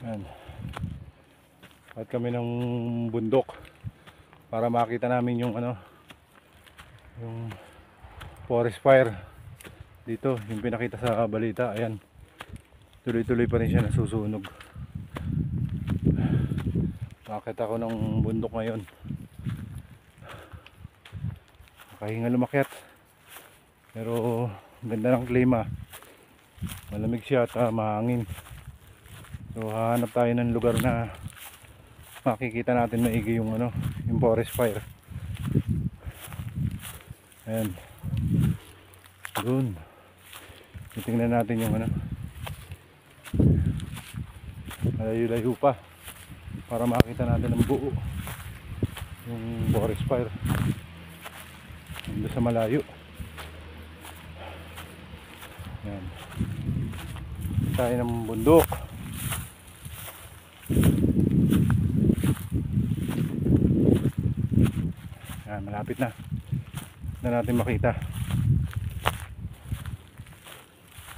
Yan. At kami ng bundok para makita namin yung yung forest fire dito, yung pinakita sa balita. Ayan, tuloy-tuloy pa rin siya, nasusunog. Makita ko ng bundok ngayon, nakahinga lumakyat, pero ganda ng klima, malamig siya at mahangin. So hahanap tayo ng lugar na makikita natin maigi yung yung forest fire. Ayan, doon titingnan natin yung malayo-layo pa para makita natin ang buo yung forest fire doon sa malayo. Ayan, tayo ng bundok. Ayan, malapit na natin makita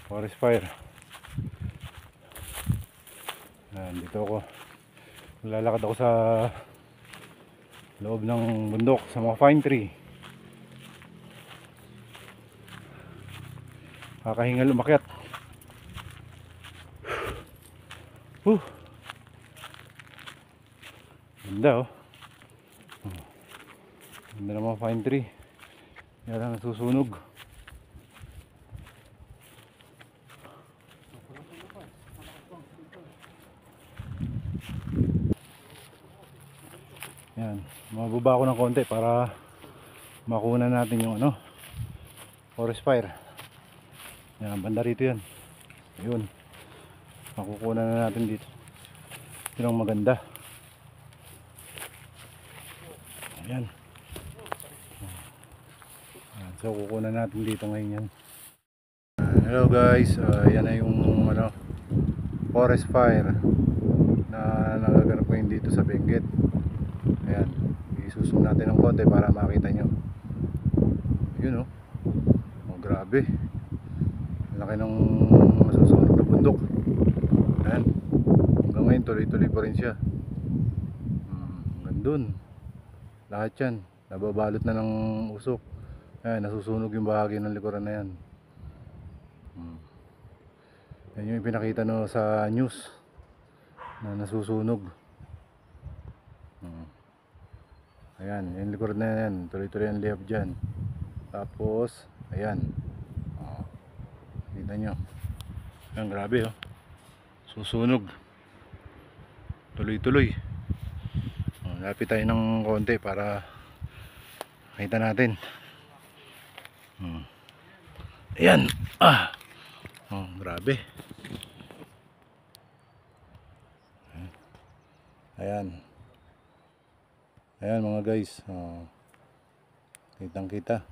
forest fire. Ayan, dito ako, lalakad ako sa loob ng bundok sa mga pine tree. Kakahinga lumakyat. Ganda ganda ng mga pine tree. Yan lang nasusunog. Yan, mababa ako ng konti para makuha natin yung forest fire. Yan, banda rito yan. Ayun, makukuha na natin dito. Yun ang maganda. Ayan. So kukunan natin dito ngayon yan. Hello guys, yan na yung forest fire na nagaganap ngayon dito sa Benguet. Ayan, isusum natin ng konti para makita nyo. Yun oh, grabe, laki ng masusunog na bundok. Ayan, hanggang ngayon tuloy-tuloy pa rin siya. Hanggang dun, lahat yan nababalot na ng usok. Ayan, nasusunog yung bahagi ng likuran na yan. Yan yung pinakita sa news na nasusunog. Ayan, yung likuran na yan, tuloy-tuloy ang lihab dyan. Tapos, ayan, kita nyo. Ayan, grabe susunog tuloy-tuloy. Lapit tayo ng konti para makita natin. Ayan. Grabe. Ayan. Ayan mga guys. Kitang kita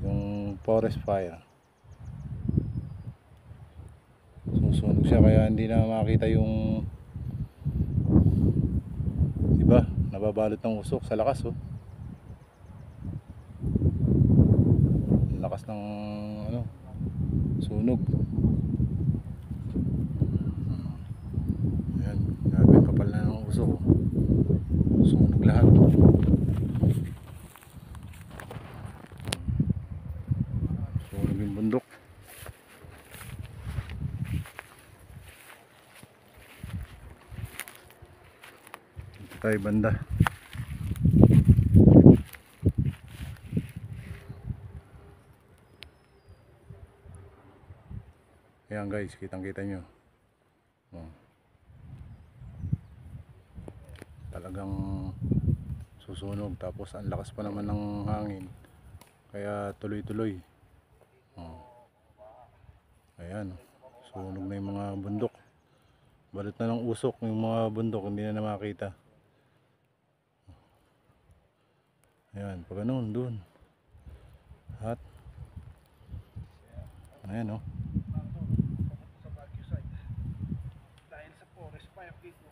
yung forest fire. Susunog siya kaya hindi na makita yung iba, nababalot ng usok sa lakas lakas ng sunog. Ayan, grabe kapal na ng usok. Sunog lahat. Sunog yung bundok. Dito tayo banda. Ayan guys, kitang kita nyo. Talagang susunog, tapos ang lakas pa naman ng hangin kaya tuloy-tuloy. Ayan, sunog na yung mga bundok, balot na ng usok yung mga bundok, hindi na makita. Ayan, pag ganun dun at ayan dahil sa forest fire dito.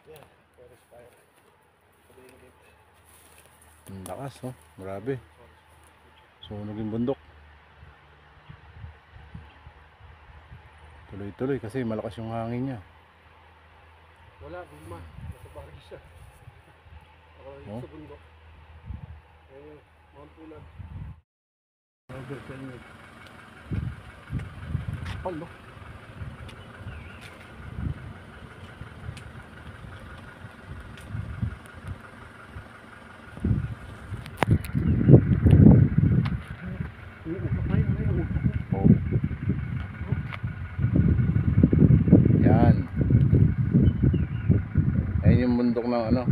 Yan, forest fire. ang lakas grabe, sunog yung bundok. Tuloy-tuloy kasi malakas yung hangin niya. Wala, gulma. Nasa baril siya. Ako Oh? sa bundok. Eh, Mount Pulag. Over sa inyo. Palo. Oh. Yan. Ayan yung bundok ng ano.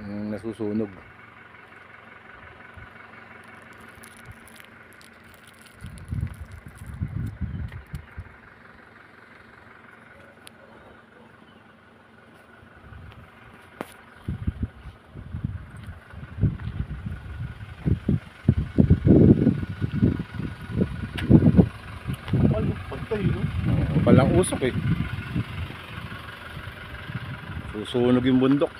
Yung nasusunog. Palo, pantay, no? Palang usok eh. Susunog yung bundok.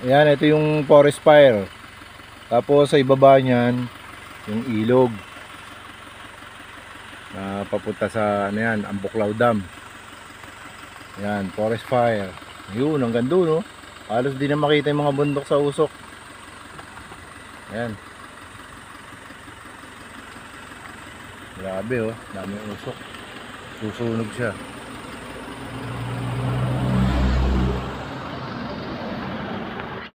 Ayan, ito yung forest fire. Tapos sa ibaba niyan, yung ilog. Na papunta sa ano yan, Ambuklaw Dam. Ayan, forest fire. Yun, ang ganda no. Halos di na makita yung mga bundok sa usok. Ayan. Grabe oh, daming usok. Susunog siya.